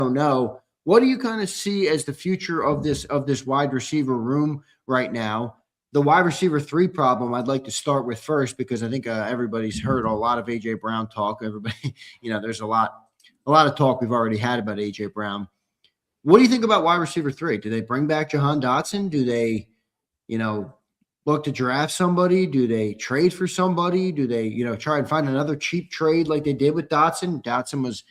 don't know. What do you kind of see as the future of this wide receiver room right now? The wide receiver 3 problem I'd like to start with first because I think everybody's heard a lot of AJ Brown talk. Everybody, there's a lot of talk we've already had about AJ Brown. What do you think about wide receiver 3? Do they bring back Jahan Dotson? Do they, look to draft somebody? Do they trade for somebody? Do they, try and find another cheap trade like they did with Dotson? Dotson was,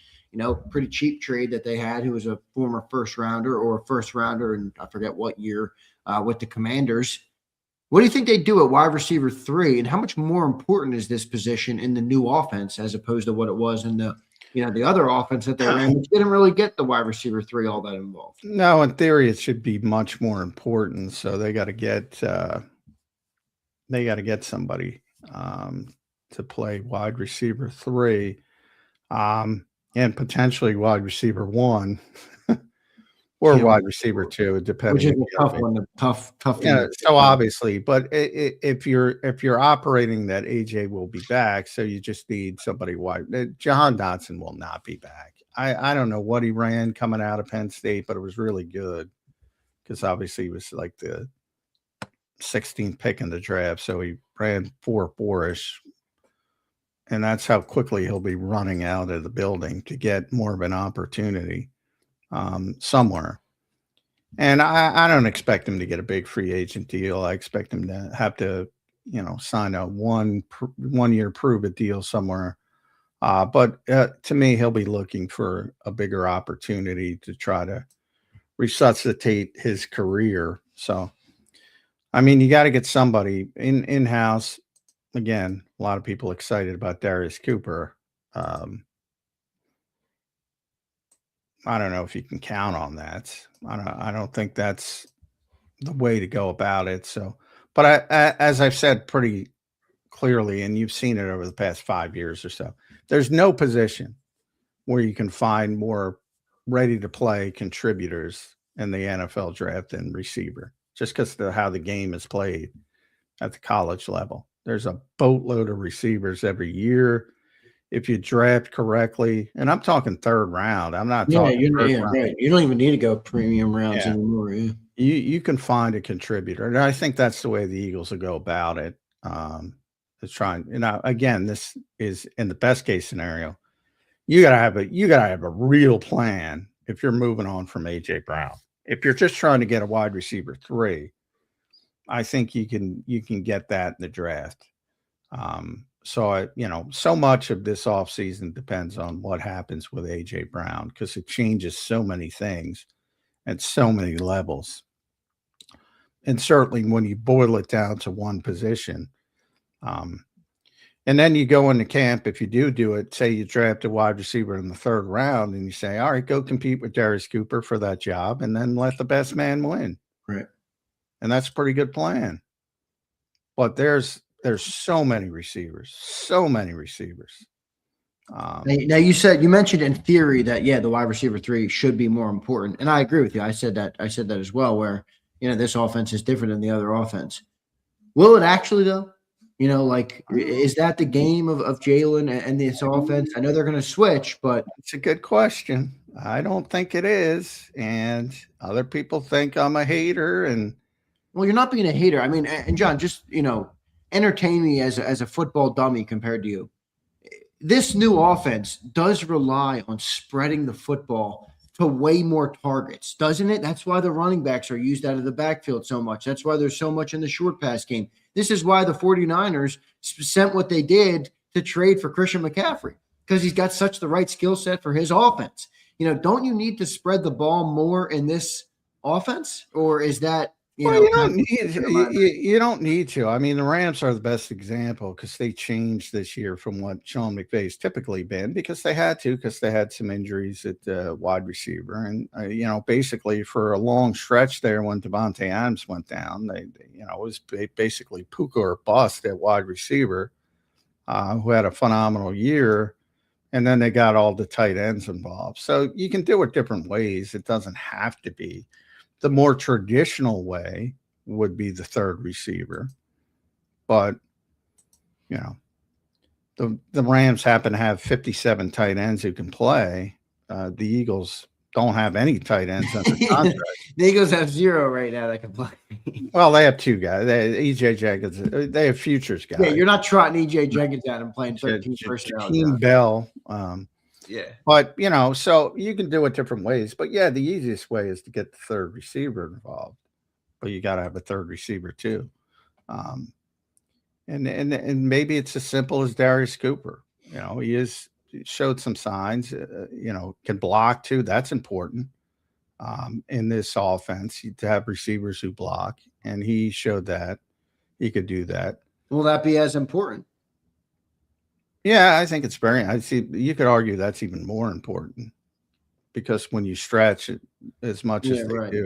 pretty cheap trade that they had, who was a former first rounder and I forget what year with the Commanders. What do you think they do at wide receiver 3? And how much more important is this position in the new offense as opposed to what it was in the other offense that they ran, which didn't really get the wide receiver 3 all that involved? No, in theory, it should be much more important. So they got to get somebody to play wide receiver 3, and potentially wide receiver 1 or wide receiver 2, depending. Which is a tough one. Tough. Yeah. So obviously, but if you're operating that AJ will be back, so you just need somebody wide. Jahan Dotson will not be back. I don't know what he ran coming out of Penn State, but it was really good because obviously he was like the 16th pick in the draft, so he ran 4.4-ish, and that's how quickly he'll be running out of the building to get more of an opportunity somewhere. And I don't expect him to get a big free agent deal. I expect him to have to, sign a one-year prove-it deal somewhere. But to me, he'll be looking for a bigger opportunity to try to resuscitate his career. So, I mean, you got to get somebody in-house. Again, a lot of people excited about Darius Cooper. I don't know if you can count on that. I don't think that's the way to go about it. So, but as I've said pretty clearly, and you've seen it over the past 5 years or so, there's no position where you can find more ready to play contributors in the NFL draft than receiver, just because of how the game is played at the college level. There's a boatload of receivers every year. If you draft correctly, and I'm talking 3rd round, I'm not talking first round. Right. You don't even need to go premium rounds anymore. Yeah. You can find a contributor, and I think that's the way the Eagles will go about it. To try and, again, this is in the best case scenario. You gotta have a real plan if you're moving on from AJ Brown. If you're just trying to get a wide receiver 3, I think you can get that in the draft. So so much of this offseason depends on what happens with AJ Brown because it changes so many things at so many levels. And certainly when you boil it down to one position, and then you go into camp, if you do it, say you draft a wide receiver in the 3rd round and you say, all right, go compete with Darius Cooper for that job and then let the best man win. Right. And that's a pretty good plan. But there's so many receivers. Now you mentioned in theory that the wide receiver 3 should be more important, and I agree with you. I said that as well. Where this offense is different than the other offense. Will it actually though? Is that the game of Jalen and this offense? I know they're going to switch, but it's a good question. I don't think it is, and other people think I'm a hater. And well, you're not being a hater. I mean, and John, just entertain me as a football dummy compared to you. This new offense does rely on spreading the football to way more targets, doesn't it? That's why the running backs are used out of the backfield so much. That's why there's so much in the short pass game. This is why the 49ers sent what they did to trade for Christian McCaffrey, because he's got such the right skill set for his offense. Don't you need to spread the ball more in this offense, or is that you don't need to. I mean, the Rams are the best example because they changed this year from what Sean McVay's typically been because they had some injuries at wide receiver. And, basically for a long stretch there when DeVonta Adams went down, it was basically Puka or bust at wide receiver who had a phenomenal year. And then they got all the tight ends involved. So you can do it different ways. It doesn't have to be. The more traditional way would be the 3rd receiver. But, the Rams happen to have 57 tight ends who can play. The Eagles don't have any tight ends under contract. The Eagles have 0 right now that can play. Well, they have 2 guys. EJ Jenkins. They have futures guys. Yeah, you're not trotting EJ Jenkins out and playing 13 personnel. Team Bell. Yeah. But, so you can do it different ways. But, yeah, the easiest way is to get the third receiver involved. But you got to have a third receiver too. And maybe it's as simple as Darius Cooper. He showed some signs, can block too. That's important in this offense to have receivers who block. And he showed that he could do that. Will that be as important? Yeah, I think it's very. I see. You could argue that's even more important because when you stretch it as much as they do,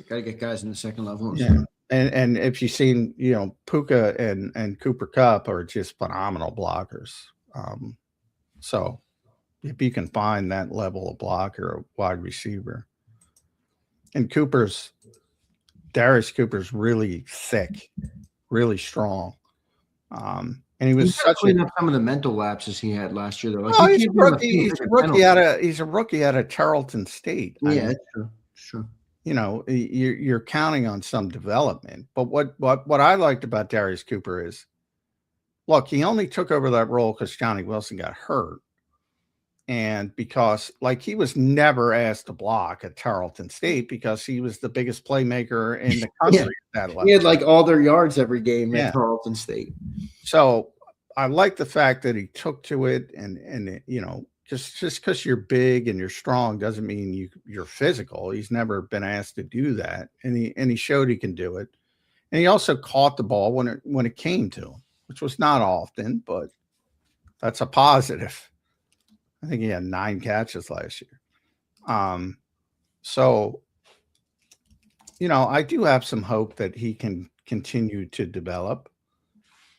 got to get guys in the second level. Yeah, and if you've seen, Puka and Cooper Kupp are just phenomenal blockers. So if you can find that level of blocker, a wide receiver, and Darius Cooper's really thick, really strong. And he was such clean up some of the mental lapses he had last year. Though, he's a rookie. He's a rookie out of Tarleton State. Yeah, that's true. Sure. You're counting on some development. But what I liked about Darius Cooper is, look, he only took over that role because Johnny Wilson got hurt, and because he was never asked to block at Tarleton State because he was the biggest playmaker in the country at that level. He had all their yards every game at Tarleton State. So I like the fact that he took to it, and just because you're big and you're strong doesn't mean you're physical. He's never been asked to do that, and he showed he can do it. And he also caught the ball when it came to him, which was not often, but that's a positive. I think he had 9 catches last year. So I do have some hope that he can continue to develop.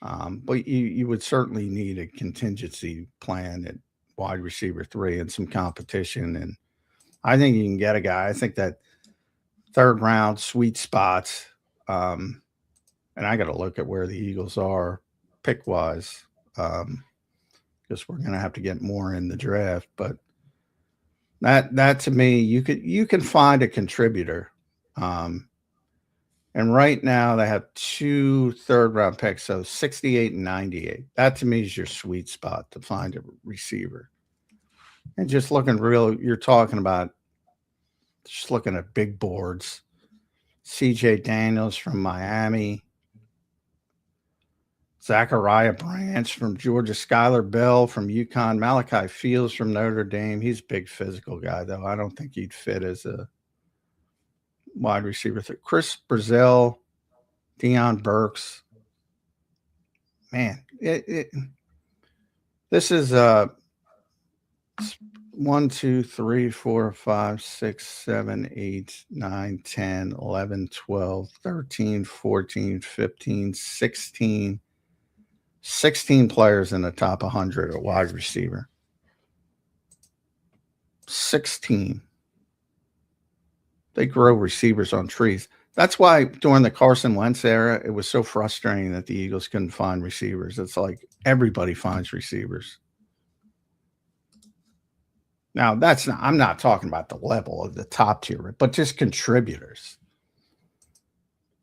But you would certainly need a contingency plan at wide receiver 3 and some competition. And I think you can get a guy. I think that 3rd round sweet spots. And I got to look at where the Eagles are pick wise, because we're going to have to get more in the draft. But that to me, you can find a contributor. And right now they have 2 3rd-round picks, so 68 and 98. That to me is your sweet spot to find a receiver. And just looking you're talking about just looking at big boards. CJ Daniels from Miami. Zachariah Branch from Georgia. Skylar Bell from UConn. Malachi Fields from Notre Dame. He's a big physical guy, though. I don't think he'd fit as a wide receiver. Chris Brazil, Deion Burks. Man, this is 1, 2, 3, 4, 5, 6, 7, 8, 9, 10, 11, 12, 13, 14, 15, 16. 16 players in the top 100 at wide receiver. 16. They grow receivers on trees. That's why during the Carson Wentz era, it was so frustrating that the Eagles couldn't find receivers. It's like everybody finds receivers. Now, I'm not talking about the level of the top tier, but just contributors.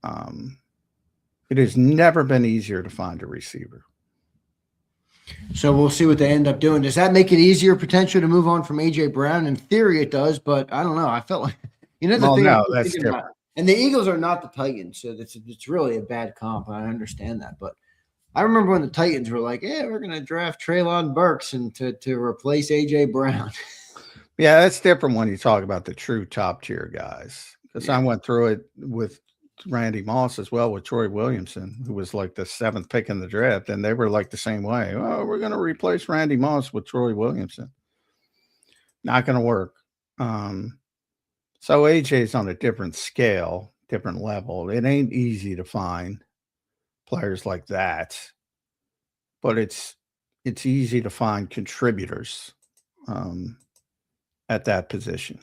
It has never been easier to find a receiver. So we'll see what they end up doing. Does that make it easier potentially to move on from A.J. Brown? In theory, it does, but I don't know. I felt like, that's different. And the Eagles are not the Titans, so it's really a bad comp. I understand that, but I remember when the Titans were like, "Yeah, we're going to draft Treylon Burks and to replace A.J. Brown." Yeah, that's different when you talk about the true top tier guys. Because I went through it with Randy Moss as well with Troy Williamson, who was like the 7th pick in the draft, and they were like the same way. Oh, we're going to replace Randy Moss with Troy Williamson. Not going to work. So AJ's on a different scale, different level. It ain't easy to find players like that, but it's easy to find contributors at that position.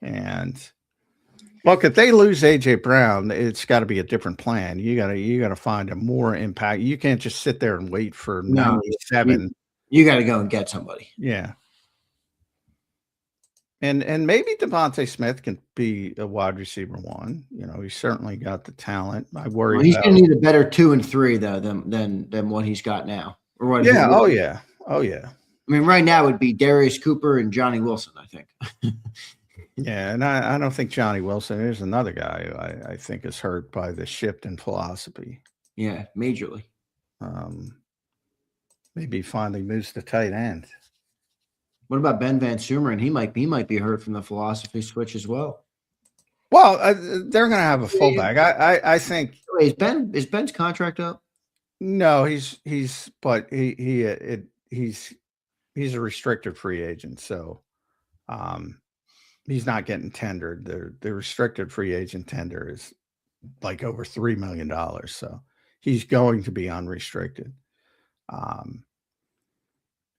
And look, if they lose AJ Brown, it's got to be a different plan. You gotta find a more impact. You can't just sit there and wait for 97. You got to go and get somebody. Yeah. And maybe DeVonta Smith can be a wide receiver 1. You know, he's certainly got the talent. I worry Well, he's about. going to need a better 2 and 3 though than what he's got now, or what he Yeah. would. Oh yeah. Oh yeah. I mean, right now it would be Darius Cooper and Johnny Wilson, I think. Yeah, and I don't think Johnny Wilson is another guy who I think is hurt by the shift in philosophy. Yeah, majorly. Maybe finally moves to tight end. What about Ben Van Sumeren? He might be hurt from the philosophy switch as well. Well, they're going to have a fullback. I think. Wait, is Ben's contract up? No, he's a restricted free agent, so he's not getting tendered. The restricted free agent tender is like over $3 million, so he's going to be unrestricted.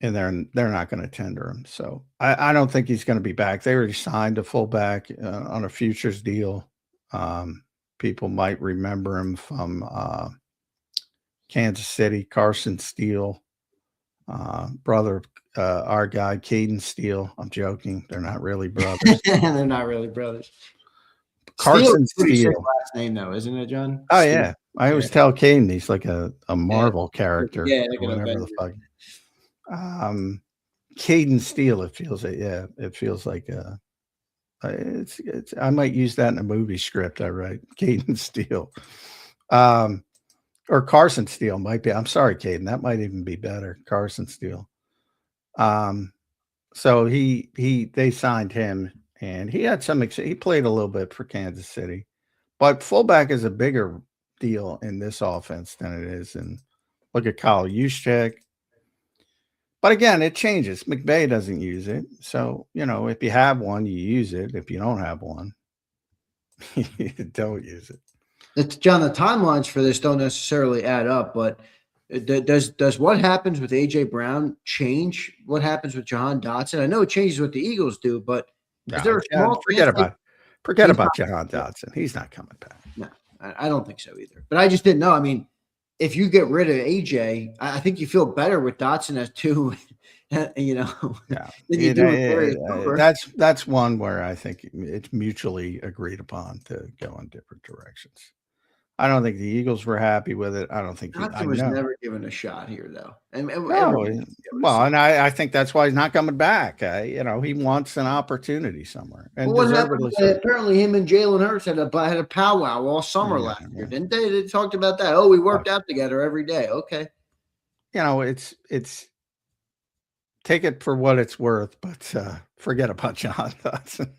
And they're not going to tender him. So I don't think he's going to be back. They already signed a fullback on a futures deal. People might remember him from Kansas City, Carson Steele, brother of our guy, Caden Steele. I'm joking. They're not really brothers. They're not really brothers. Carson Steele. Last name though, isn't it, John? Oh, Steele. yeah. I always tell Caden he's like a Marvel character. Yeah, whatever the fuck. Caden Steele, it feels like, yeah, it feels like it's I might use that in a movie script I write. Caden Steele. Or Carson Steele might be. I'm sorry, Caden. That might even be better. Carson Steele. So they signed him and he had he played a little bit for Kansas City. But fullback is a bigger deal in this offense than it is in look at Kyle Juszczyk. But again, it changes. McVay doesn't use it. So, you know, if you have one, you use it. If you don't have one, you don't use it. It's, John, the timelines for this don't necessarily add up, but does what happens with A.J. Brown change what happens with Jahan Dotson? I know it changes what the Eagles do, but is there a small forget about Jahan Dotson. He's not coming back. No, I don't think so either. But I just didn't know. I mean, if you get rid of AJ, I think you feel better with Dotson as 2, you know. Yeah. Than you do with that's one where I think it's mutually agreed upon to go in different directions. I don't think the Eagles were happy with it. I don't think Dotson was never given a shot here, though. And I think that's why he's not coming back. You know, he wants an opportunity somewhere. And what happened? Apparently, him and Jalen Hurts had a powwow all summer last year, didn't they? They talked about that. Oh, we worked out together every day. Okay. You know, it's take it for what it's worth, but forget about Jahan Dotson.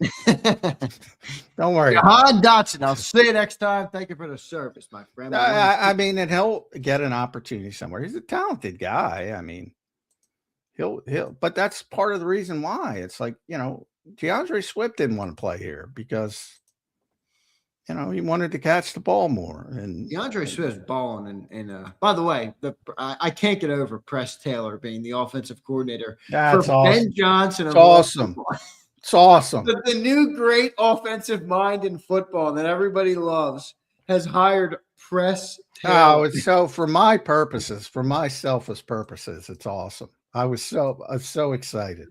Don't worry. Jahan Dotson. I'll see you next time. Thank you for the service, my friend. I mean, and he'll get an opportunity somewhere. He's a talented guy. I mean, he'll. But that's part of the reason why. It's like, you know, DeAndre Swift didn't want to play here because, you know, he wanted to catch the ball more. And DeAndre Swift's balling. And by the way, I can't get over Press Taylor being the offensive coordinator for awesome. Ben Johnson. It's awesome. It's awesome. The new great offensive mind in football that everybody loves has hired Press Taylor. Oh, it's so for my purposes, for my selfish purposes, it's awesome. I was so excited.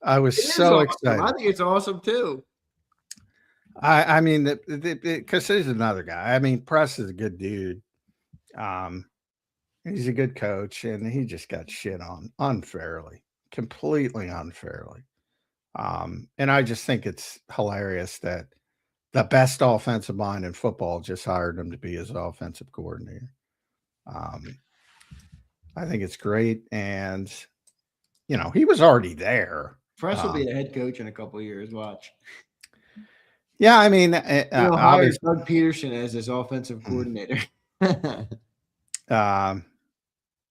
I was so excited. I think it's awesome too. I mean, because he's another guy. I mean, Press is a good dude. He's a good coach, and he just got shit on unfairly, completely unfairly. And I just think it's hilarious that the best offensive mind in football just hired him to be his offensive coordinator. I think it's great, and you know, he was already there. Press will be the head coach in a couple of years. Watch. Yeah, I mean, he'll hire Doug Peterson as his offensive coordinator. And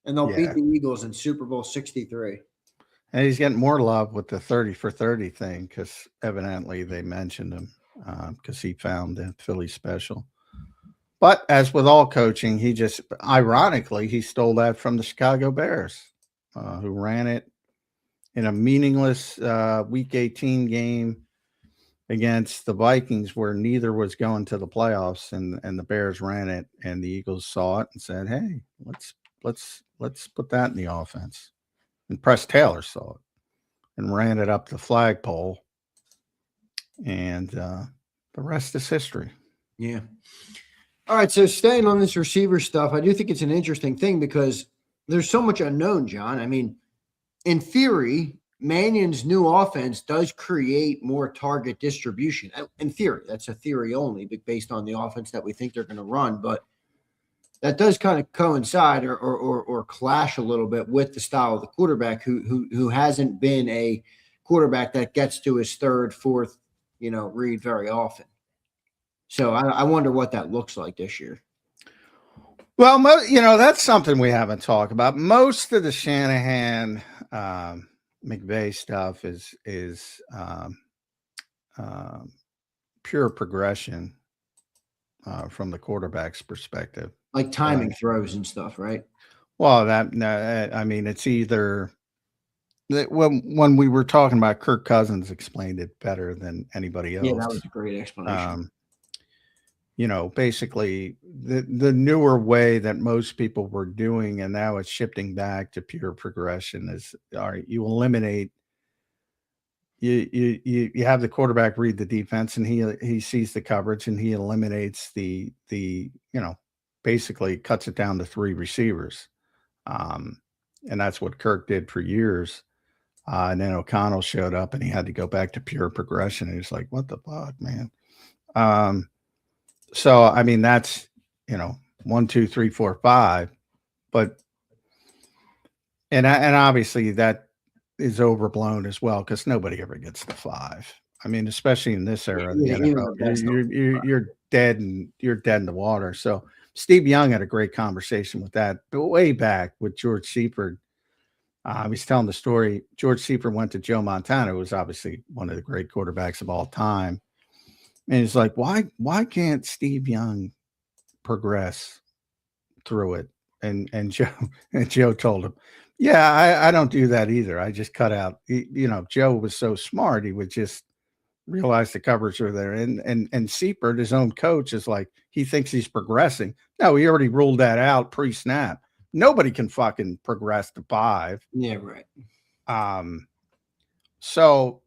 they'll beat the Eagles in Super Bowl 63. And he's getting more love with the 30 for 30 thing because evidently they mentioned him because he found the Philly special. But as with all coaching, he just, ironically, he stole that from the Chicago Bears, who ran it in a meaningless Week 18 game against the Vikings where neither was going to the playoffs, and the Bears ran it, and the Eagles saw it and said, hey, let's put that in the offense. And Press Taylor saw it and ran it up the flagpole And the rest is history. Yeah. All right. So staying on this receiver stuff, I do think it's an interesting thing because there's so much unknown, John. I mean, in theory, Mannion's new offense does create more target distribution. In theory, that's a theory only, but based on the offense that we think they're going to run. But that does kind of coincide or clash a little bit with the style of the quarterback who hasn't been a quarterback that gets to his third, fourth, read very often. So I wonder what that looks like this year. Well, that's something we haven't talked about. Most of the Shanahan McVay stuff is pure progression from the quarterback's perspective, like timing throws and stuff, right? Well, I mean, it's either when we were talking about Kirk Cousins explained it better than anybody else. Yeah, that was a great explanation. Basically the newer way that most people were doing, and now it's shifting back to pure progression, is all right. You eliminate, you have the quarterback read the defense, and he sees the coverage, and he eliminates the basically cuts it down to 3 receivers. And that's what Kirk did for years. And then O'Connell showed up and he had to go back to pure progression. And he's like, what the fuck, man? So, I mean, that's, 1, 2, 3, 4, 5, but, and obviously that is overblown as well, because nobody ever gets to 5. I mean, especially in this era of the NFL, you're dead and you're dead in the water. So Steve Young had a great conversation with that way back with George Seifert. I was telling the story. George Seifert went to Joe Montana, who was obviously one of the great quarterbacks of all time. And he's like, why can't Steve Young progress through it? And Joe told him, yeah, I don't do that either. I just cut out, Joe was so smart. He would just realize the coverage are there. And Seifert, his own coach, is like, he thinks he's progressing. No, he already ruled that out pre-snap. Nobody can fucking progress to 5. Yeah, right. So,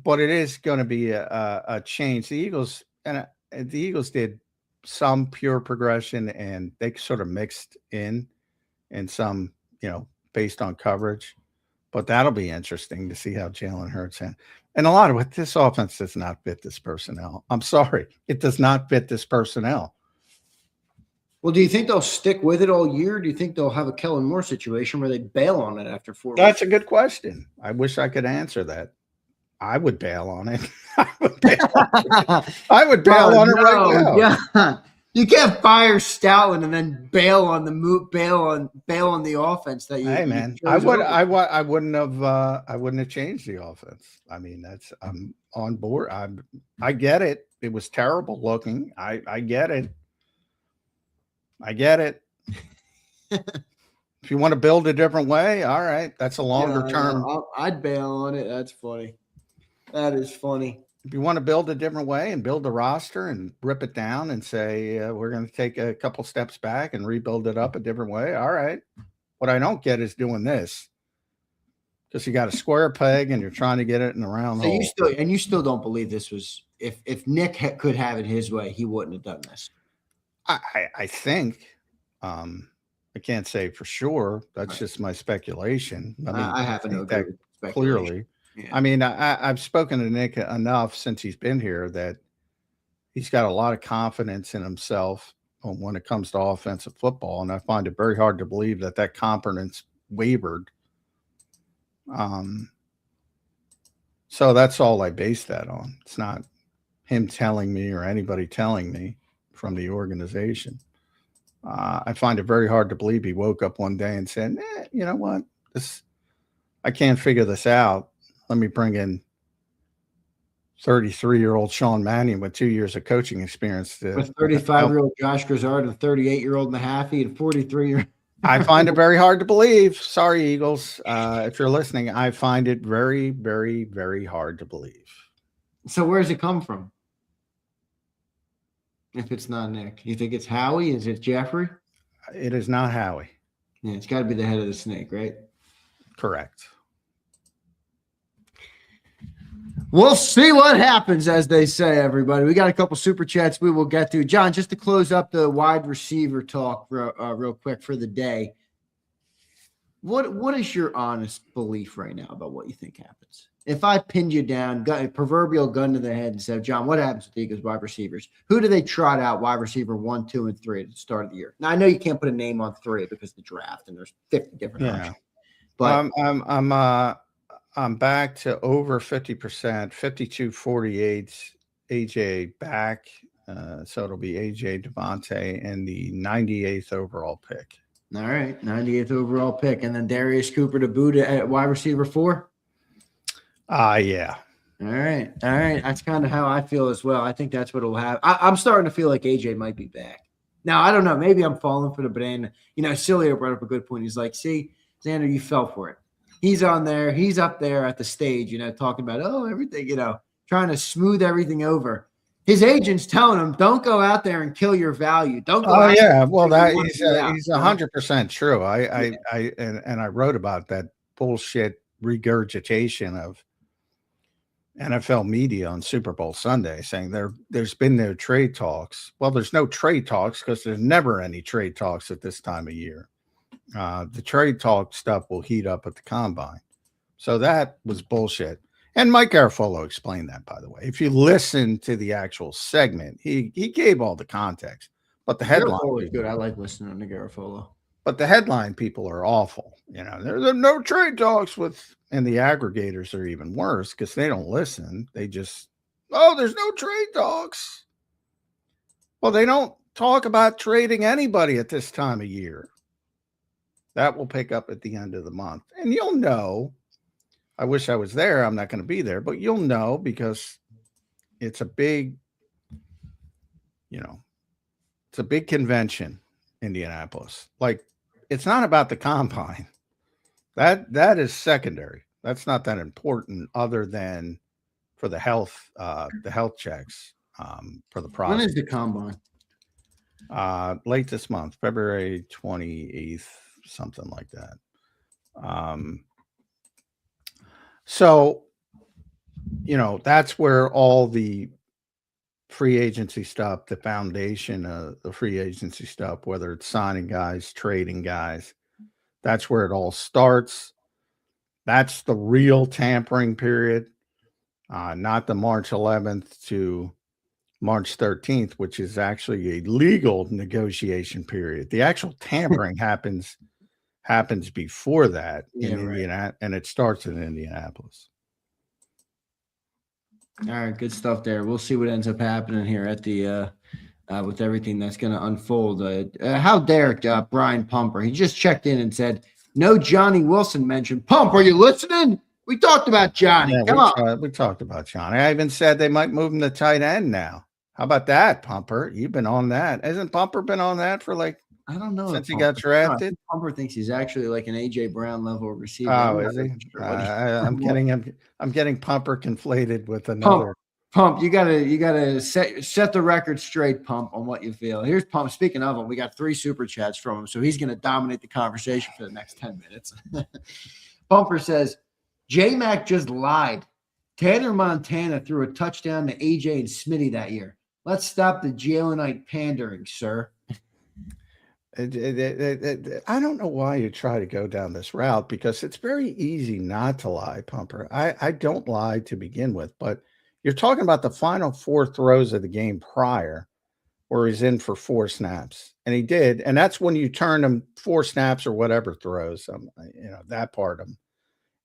but it is going to be a change. The Eagles did some pure progression, and they sort of mixed in some, based on coverage. But that'll be interesting to see how Jalen Hurts and a lot of it. This offense does not fit this personnel. I'm sorry, it does not fit this personnel. Well, do you think they'll stick with it all year? Do you think they'll have a Kellen Moore situation where they bail on it after 4 weeks? That's a good question. I wish I could answer that. I would bail on it. I would bail on it right now. Yeah. You can't fire Stoutland and then bail on the offense that you. Hey man, I wouldn't have changed the offense. I mean, I'm on board. I get it. It was terrible looking. I get it. If you want to build a different way, all right. That's a longer term. I'd bail on it. That's funny. That is funny. If you want to build a different way and build a roster and rip it down and say, we're going to take a couple steps back and rebuild it up a different way. All right. What I don't get is doing this, because you got a square peg and you're trying to get it in a round hole. You still don't believe this was, if Nick could have it his way, he wouldn't have done this. I think, I can't say for sure. That's just my speculation. I happen to agree with speculation. Clearly. Yeah. I mean, I've spoken to Nick enough since he's been here that he's got a lot of confidence in himself when it comes to offensive football, and I find it very hard to believe that confidence wavered. So that's all I base that on. It's not him telling me or anybody telling me from the organization. I find it very hard to believe he woke up one day and said, you know what? I can't figure this out. Let me bring in 33-year-old Sean Mannion with 2 years of coaching experience. With 35-year-old Josh Grizzard and 38-year-old Mahaffey and 43-year. I find it very hard to believe. Sorry, Eagles. If you're listening, I find it very, very, very hard to believe. So where does it come from? If it's not Nick, you think it's Howie? Is it Jeffrey? It is not Howie. Yeah, it's got to be the head of the snake, right? Correct. We'll see what happens, as they say, everybody. We got a couple super chats we will get to. John, just to close up the wide receiver talk real quick for the day. What is your honest belief right now about what you think happens? If I pinned you down, got a proverbial gun to the head and said, John, what happens with the Eagles wide receivers? Who do they trot out wide receiver 1, 2, and 3 at the start of the year? Now, I know you can't put a name on 3 because of the draft and there's 50 different options. But I'm back to over 50%, 52-48, AJ back. So it'll be AJ, DeVonta, and the 98th overall pick. All right, 98th overall pick. And then Darius Cooper to boot at wide receiver 4? Yeah. All right. That's kind of how I feel as well. I think that's what it'll have. I'm starting to feel like AJ might be back. Now, I don't know. Maybe I'm falling for the banana. Cilio brought up a good point. He's like, see, Zander, you fell for it. He's on there. He's up there at the stage, talking about, everything, trying to smooth everything over. His agent's telling him, don't go out there and kill your value. Don't go out yeah. Well, that he's 100% true. I wrote about that bullshit regurgitation of NFL media on Super Bowl Sunday saying there's been no trade talks. Well, there's no trade talks because there's never any trade talks at this time of year. The trade talk stuff will heat up at the combine. So that was bullshit. And Mike Garafolo explained that, by the way. If you listen to the actual segment, he gave all the context. But the headline is good. I like listening to Garafolo. But the headline people are awful. There's no trade talks with, and the aggregators are even worse because they don't listen. They just, there's no trade talks. Well, they don't talk about trading anybody at this time of year. That will pick up at the end of the month. And you'll know. I wish I was there. I'm not going to be there, but you'll know because it's a big, it's a big convention, Indianapolis. Like, it's not about the combine. That is secondary. That's not that important other than for the health checks for the process. When is the combine? Late this month, February 28th, something like that. So, that's where all the free agency stuff, the foundation of the free agency stuff, whether it's signing guys, trading guys, that's where it all starts. That's the real tampering period, not the March 11th to March 13th, which is actually a legal negotiation period. The actual tampering happens before that in Indiana, and it starts in Indianapolis. All right, good stuff there. We'll see what ends up happening here at the with everything that's going to unfold. How dare Brian Pumper? He just checked in and said, "No Johnny Wilson mentioned." Pump, are you listening? We talked about Johnny. Yeah, Come on. We talked about Johnny. I even said they might move him to tight end now. How about that, Pumper? You've been on that. Hasn't Pumper been on that for I don't know. Since he got drafted? Pumper thinks he's actually like an AJ Brown level receiver. Oh, is he? I'm getting Pumper conflated with another. Pump, you gotta set the record straight, Pump, on what you feel. Here's Pump. Speaking of him, we got 3 super chats from him, so he's gonna dominate the conversation for the next 10 minutes. Pumper says, J-Mac just lied. Tanner Montana threw a touchdown to AJ and Smitty that year. Let's stop the Jalenite pandering, sir. I don't know why you try to go down this route because it's very easy not to lie, Pumper. I don't lie to begin with, but you're talking about the final 4 throws of the game prior where he's in for 4 snaps, and he did. And that's when you turn him 4 snaps or whatever throws, that part of him.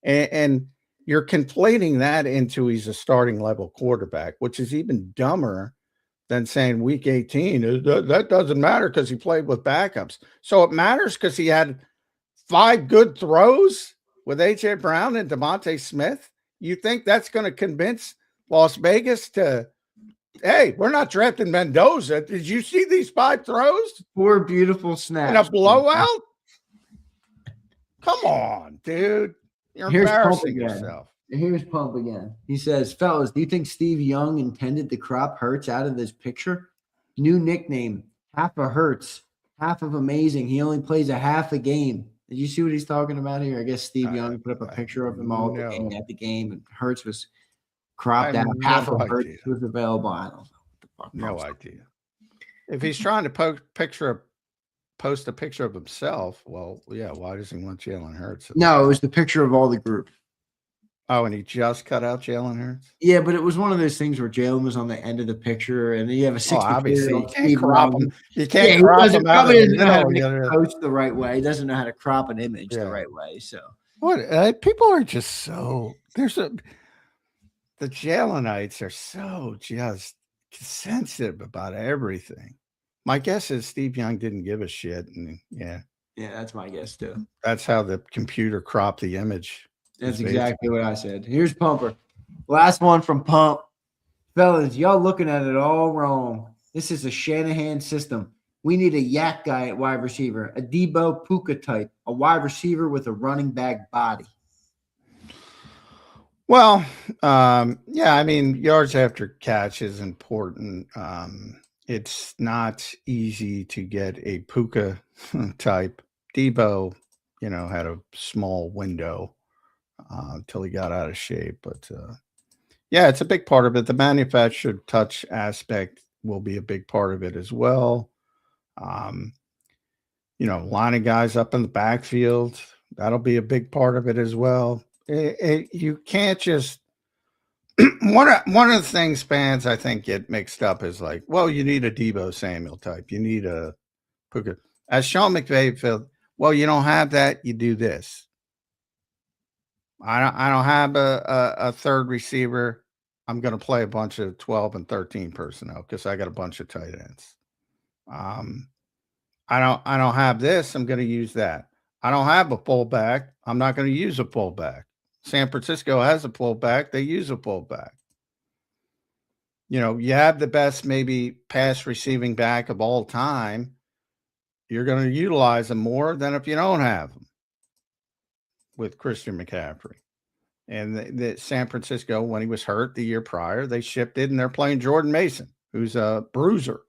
And you're conflating that into he's a starting level quarterback, which is even dumber than saying week 18. That doesn't matter because he played with backups. So it matters because he had 5 good throws with A.J. Brown and DeVonta Smith. You think that's going to convince Las Vegas to, hey, we're not drafting Mendoza. Did you see these 5 throws? 4 beautiful snaps. And a blowout? Come on, dude. You're embarrassing yourself. Here's Pump again. He says, fellas, do you think Steve Young intended to crop Hurts out of this picture? New nickname, half of Hurts, half of amazing. He only plays a half a game. Did you see what he's talking about here? I guess Steve Young put up a picture of him all at the game, and Hurts was cropped I have out. Half no of Hurts idea. was available. I don't know what the fuck. No idea. If he's trying to post a picture of himself, well, yeah, why does he want Jalen Hurts? No, it was the picture of all the group. Oh, and he just cut out Jalen Hurts? Yeah, but it was one of those things where Jalen was on the end of the picture, and then you have a Oh, 64-year-old obviously, you can't Steve crop him. Young. You can't Yeah, he crop doesn't him out probably of the doesn't know how to middle. make You a know? post the right way. He doesn't know how to crop an image the Yeah. right way. So What? People are just so the Jalenites are so just sensitive about everything. My guess is Steve Young didn't give a shit, and yeah, that's my guess too. that's how the computer cropped the image. That's exactly what I said. Here's Pumper. Last one from Pump. Fellas, y'all looking at it all wrong. This is a Shanahan system. We need a yak guy at wide receiver, a Debo Puka type, a wide receiver with a running back body. Well, yeah, I mean, yards after catch is important. It's not easy to get a Puka type. Debo, had a small window until he got out of shape. But yeah, it's a big part of it. The manufactured touch aspect will be a big part of it as well. Lining guys up in the backfield, that'll be a big part of it as well. You can't just one of the things fans I think get mixed up is like, well, you need a Debo Samuel type, you need a Puka. As Sean McVay felt, well, you don't have that, you do this. I don't have a third receiver. I'm going to play a bunch of 12 and 13 personnel because I got a bunch of tight ends. I don't have this. I'm going to use that. I don't have a fullback. I'm not going to use a fullback. San Francisco has a fullback. They use a fullback. You have the best maybe pass receiving back of all time. You're going to utilize them more than if you don't have them with Christian McCaffrey. And the San Francisco, when he was hurt the year prior, they shipped it, and they're playing Jordan Mason, who's a bruiser.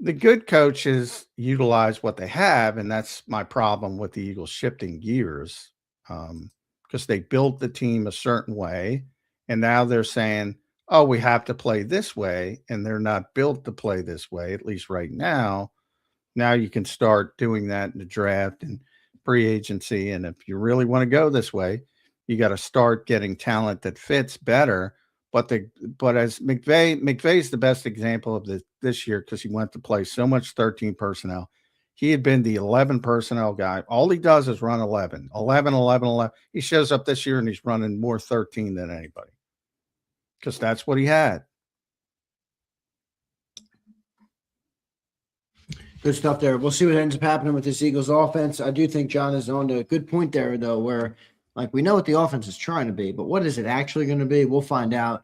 The good coaches utilize what they have, and that's my problem with the Eagles shifting gears, because they built the team a certain way, and now they're saying, oh, we have to play this way, and they're not built to play this way, at least right now. Now you can start doing that in the draft and free agency, and if you really want to go this way, you got to start getting talent that fits better. But as McVay's the best example of this year because he went to play so much 13 personnel. He had been the 11 personnel guy. All he does is run 11. He shows up this year and he's running more 13 than anybody because that's what he had. Good stuff there. We'll see what ends up happening with this Eagles offense. I do think John is on to a good point there, though, where we know what the offense is trying to be, but what is it actually going to be? We'll find out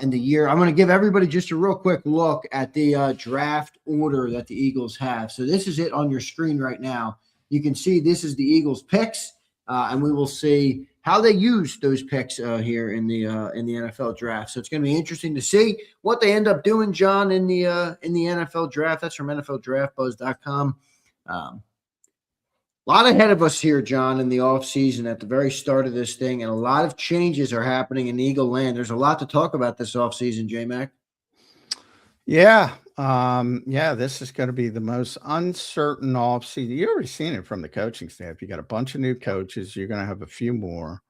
in the year. I'm going to give everybody just a real quick look at the draft order that the Eagles have. So this is it on your screen right now. You can see this is the Eagles picks, and we will see how they use those picks here in the NFL draft. So it's going to be interesting to see what they end up doing, John, in the NFL draft. That's from NFLDraftBuzz.com. A lot ahead of us here, John, in the offseason at the very start of this thing, and a lot of changes are happening in Eagle land. There's a lot to talk about this offseason, J-Mac. Yeah. This is going to be the most uncertain offseason. You've already seen it from the coaching staff. You got a bunch of new coaches. You're going to have a few more.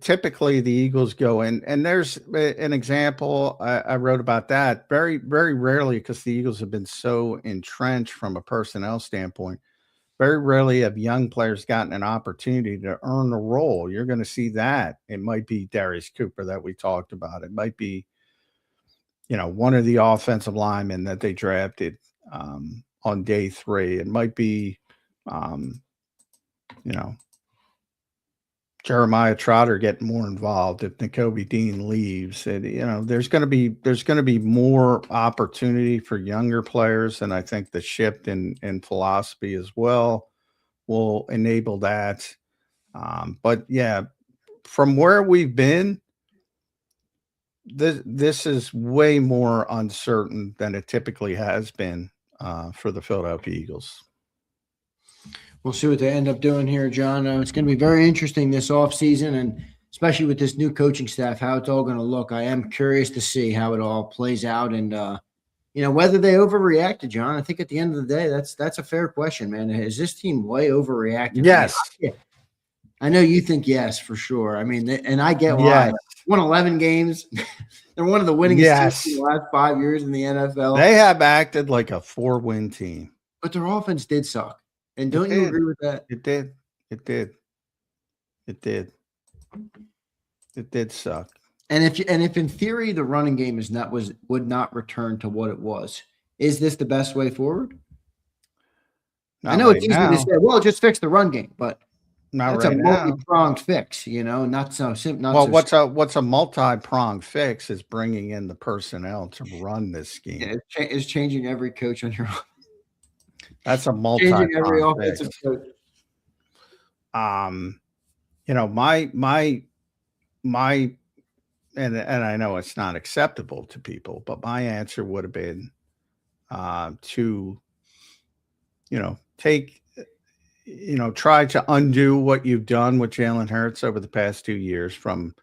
Typically the Eagles go in, and there's an example. I wrote about that very, very rarely because the Eagles have been so entrenched from a personnel standpoint. Very rarely have young players gotten an opportunity to earn a role. You're going to see that. It might be Darius Cooper that we talked about. It might be, one of the offensive linemen that they drafted on day 3. It might be, Jeremiah Trotter getting more involved if Nakobe Dean leaves. There's going to be more opportunity for younger players, and I think the shift in philosophy as well will enable that. But yeah, from where we've been, this is way more uncertain than it typically has been for the Philadelphia Eagles. We'll see what they end up doing here, John. It's going to be very interesting this offseason, and especially with this new coaching staff, how it's all going to look. I am curious to see how it all plays out, and whether they overreacted, John. I think at the end of the day, that's a fair question, man. Is this team way overreacted? Yes. I know you think yes for sure. I mean, and I get why. Yes. Won 11 games. They're one of the winningest teams in the last 5 years in the NFL. They have acted like a 4-win team, but their offense did suck. And don't you agree with that? It did. It did. It did. It did suck. And if in theory the running game would not return to what it was, is this the best way forward? I know it's easy to say, well, just fix the run game, but that's a multi-pronged fix, not so simple. Well, what's a multi-pronged fix is bringing in the personnel to run this scheme. Yeah, it's changing every coach on your own. That's a multi-pronged changing every offensive coach. My and I know it's not acceptable to people, but my answer would have been to try to undo what you've done with Jalen Hurts over the past 2 years from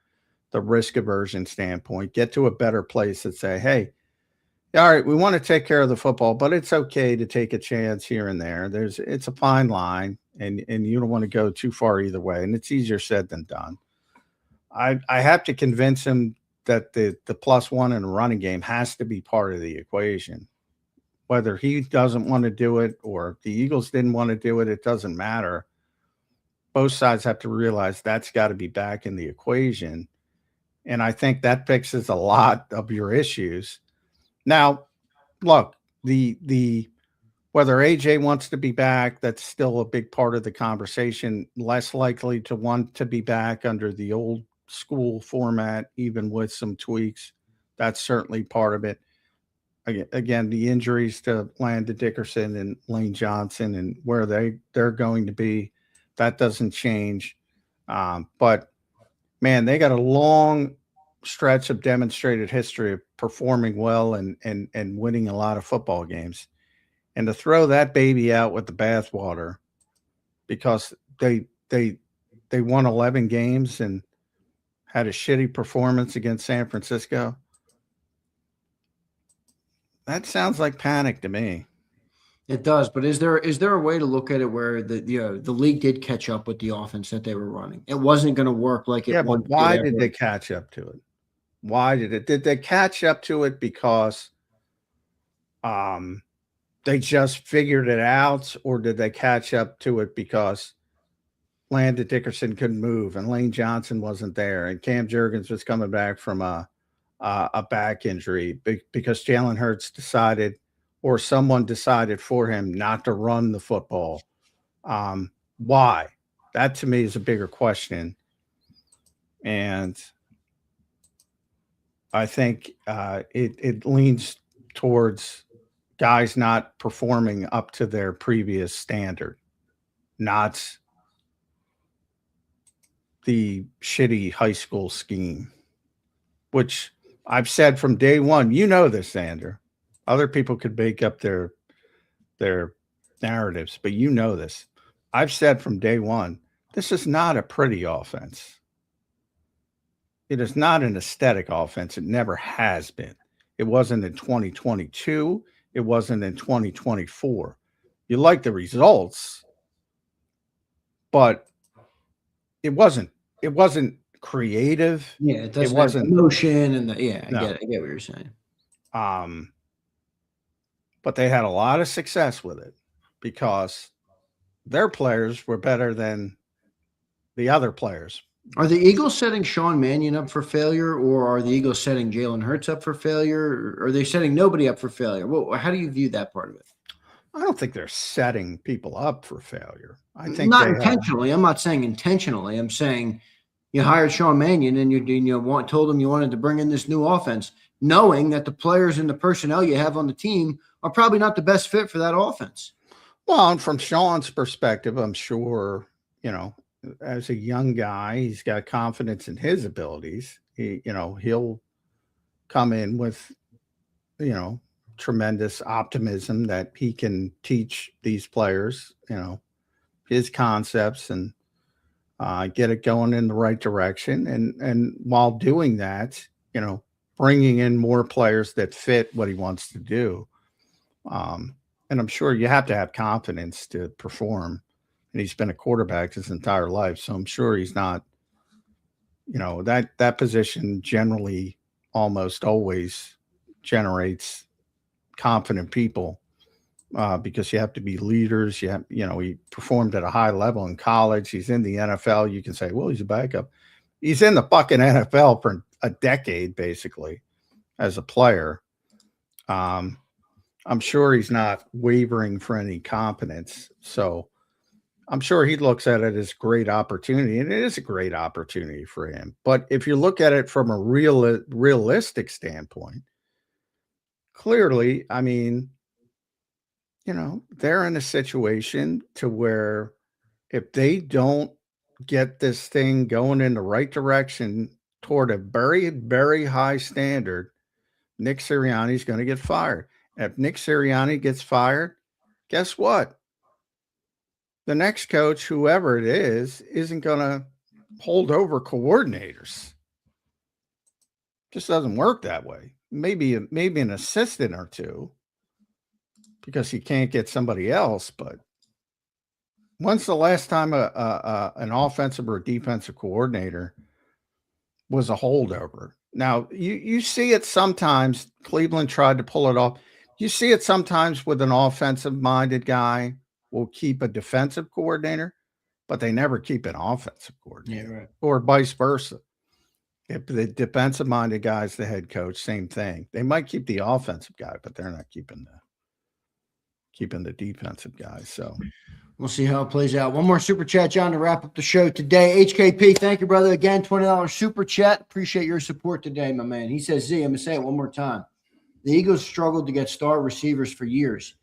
the risk aversion standpoint, get to a better place and say, hey, all right, we want to take care of the football, but it's okay to take a chance here and there. It's a fine line, and you don't want to go too far either way, and it's easier said than done. I have to convince him that the +1 in the running game has to be part of the equation. Whether he doesn't want to do it or the Eagles didn't want to do it, it doesn't matter. Both sides have to realize that's got to be back in the equation. And I think that fixes a lot of your issues. Now, look, the whether AJ wants to be back, that's still a big part of the conversation. Less likely to want to be back under the old school format, even with some tweaks. That's certainly part of it. Again, the injuries to Landon Dickerson and Lane Johnson and where they're going to be, that doesn't change. But, man, they got a long stretch of demonstrated history of performing well and winning a lot of football games. And to throw that baby out with the bathwater because they won 11 games and had a shitty performance against San Francisco, that sounds like panic to me. It does, but is there a way to look at it where the league did catch up with the offense that they were running? It wasn't going to work like it. Yeah, but why did they catch up to it? Why did it? Did they catch up to it because they just figured it out, or did they catch up to it because Landon Dickerson couldn't move and Lane Johnson wasn't there and Cam Jurgens was coming back from a back injury because Jalen Hurts decided, or someone decided for him, not to run the football? Why? That to me is a bigger question. And I think it leans towards guys not performing up to their previous standard, not the shitty high school scheme, which I've said from day one. You know this, Zander. Other people could make up their narratives, but you know this. I've said from day one, this is not a pretty offense. It is not an aesthetic offense. It never has been. It wasn't in 2022. It wasn't in 2024. You like the results, but it wasn't creative. Yeah, it wasn't emotion and I get what you're saying. But they had a lot of success with it because their players were better than the other players. Are the Eagles setting Sean Mannion up for failure, or are the Eagles setting Jalen Hurts up for failure? Or are they setting nobody up for failure? Well, how do you view that part of it? I don't think they're setting people up for failure. I think not intentionally. I'm not saying intentionally. I'm saying you hired Sean Mannion and you told him you wanted to bring in this new offense, knowing that the players and the personnel you have on the team are probably not the best fit for that offense. Well, and from Sean's perspective, I'm sure, as a young guy, he's got confidence in his abilities. He'll come in with, tremendous optimism that he can teach these players, his concepts and get it going in the right direction. And while doing that, bringing in more players that fit what he wants to do. And I'm sure you have to have confidence to perform. And he's been a quarterback his entire life. So I'm sure he's not, that position generally almost always generates confident people because you have to be leaders. He performed at a high level in college. He's in the NFL. You can say, well, he's a backup. He's in the fucking NFL for a decade, basically, as a player. I'm sure he's not wavering for any competence. So I'm sure he looks at it as a great opportunity, and it is a great opportunity for him. But if you look at it from a realistic standpoint, clearly, I mean, they're in a situation to where if they don't get this thing going in the right direction toward a very, very high standard, Nick Sirianni's going to get fired. And if Nick Sirianni gets fired, guess what? The next coach, whoever it is, isn't going to hold over coordinators. Just doesn't work that way. Maybe an assistant or two because he can't get somebody else. But when's the last time an offensive or defensive coordinator was a holdover? Now, you see it sometimes. Cleveland tried to pull it off. You see it sometimes with an offensive-minded guy will keep a defensive coordinator, but they never keep an offensive coordinator, right. Or vice versa. If the defensive-minded guy is the head coach, same thing. They might keep the offensive guy, but they're not keeping the defensive guy. So we'll see how it plays out. One more super chat, John, to wrap up the show today. HKP, thank you, brother. Again, $20 super chat. Appreciate your support today, my man. He says, Z, I'm going to say it one more time. The Eagles struggled to get star receivers for years.